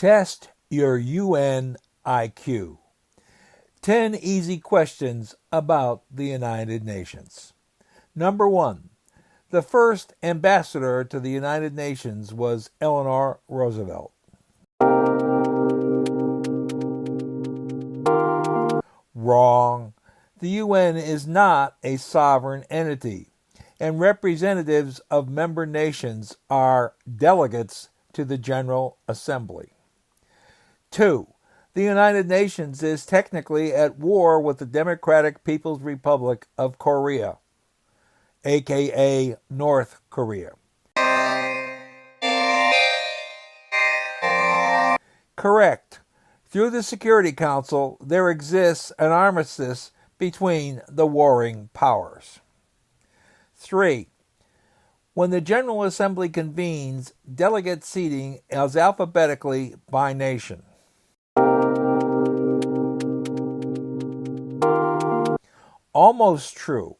Test your UN IQ. 10 easy questions about the United Nations. Number 1. The first ambassador to the United Nations was Eleanor Roosevelt. Wrong. The UN is not a sovereign entity, and representatives of member nations are delegates to the General Assembly. 2. The United Nations is technically at war with the Democratic People's Republic of Korea, aka North Korea. Correct. Through the Security Council, there exists an armistice between the warring powers. 3. When the General Assembly convenes, delegate seating is alphabetically by nation. Almost true.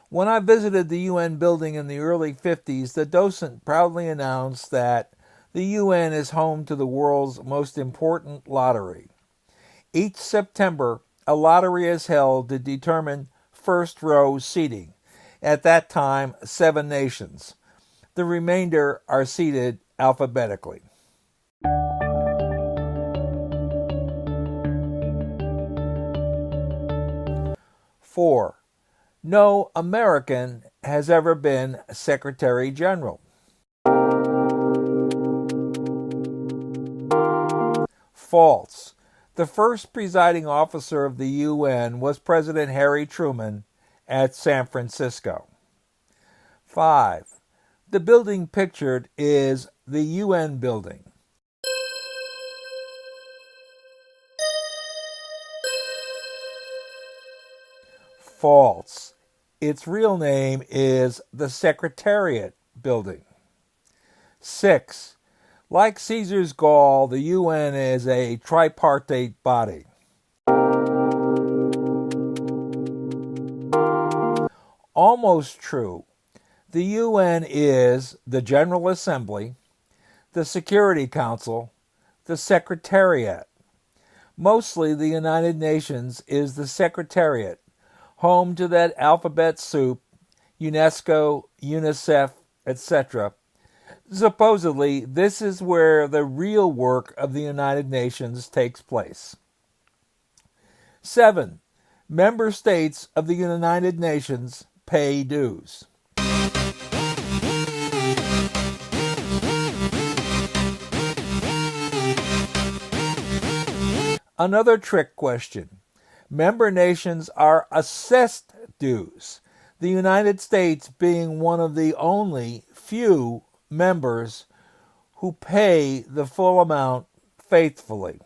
When I visited the UN building in the early 50s, the docent proudly announced that the UN is home to the world's most important lottery. Each September, a lottery is held to determine first row seating. At that time, 7 nations. The remainder are seated alphabetically. Four. No American has ever been Secretary General. False. The first presiding officer of the UN was President Harry Truman at San Francisco. 5. The building pictured is the UN building. False. Its real name is the Secretariat Building. 6. Like Caesar's Gaul, the UN is a tripartite body. Almost true. The UN is the General Assembly, the Security Council, the Secretariat. Mostly the United Nations is the Secretariat, home to that alphabet soup, UNESCO, UNICEF, etc. Supposedly, this is where the real work of the United Nations takes place. 7. Member states of the United Nations pay dues. Another trick question. Member nations are assessed dues, the United States being one of the only few members who pay the full amount faithfully.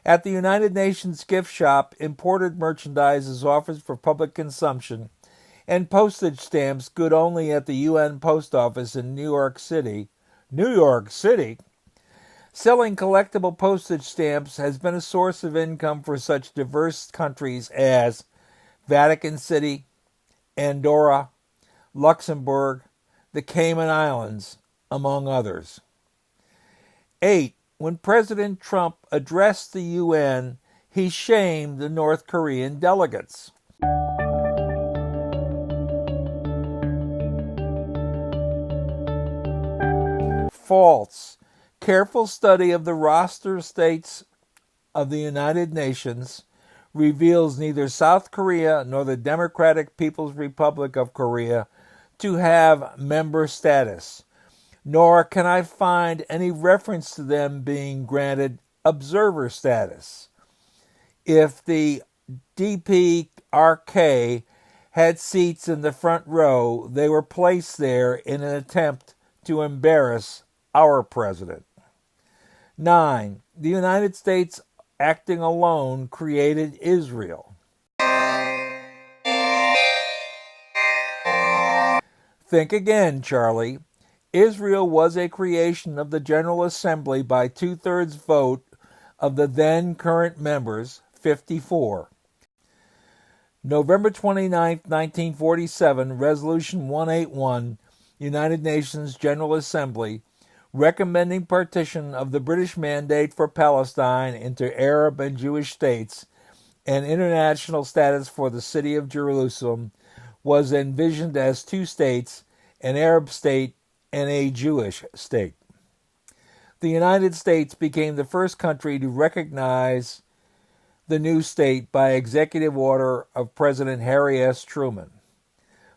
At the United Nations gift shop, imported merchandise is offered for public consumption, and postage stamps good only at the UN post office in New York City. New York City? Selling collectible postage stamps has been a source of income for such diverse countries as Vatican City, Andorra, Luxembourg, the Cayman Islands, among others. 8. When President Trump addressed the UN, he shamed the North Korean delegates. False. Careful study of the roster states of the United Nations reveals neither South Korea nor the Democratic People's Republic of Korea to have member status, nor can I find any reference to them being granted observer status. If the DPRK had seats in the front row, they were placed there in an attempt to embarrass our president. 9. The United States, acting alone, created Israel. Think again, Charlie. Israel was a creation of the General Assembly by 2/3 vote of the then current members, 54. November 29, 1947, Resolution 181, United Nations General Assembly, recommending partition of the British Mandate for Palestine into Arab and Jewish states and international status for the city of Jerusalem, was envisioned as two states, an Arab state and a Jewish state. The United States became the first country to recognize the new state by executive order of President Harry S. Truman.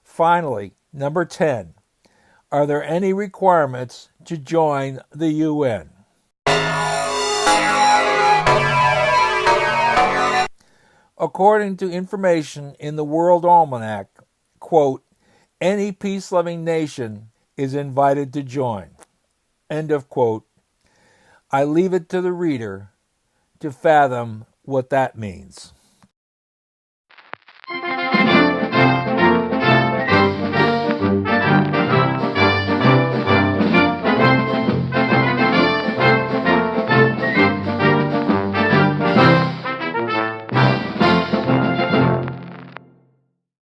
Finally, number 10. Are there any requirements to join the UN? According to information in the World Almanac, quote, any peace-loving nation is invited to join. End of quote. I leave it to the reader to fathom what that means.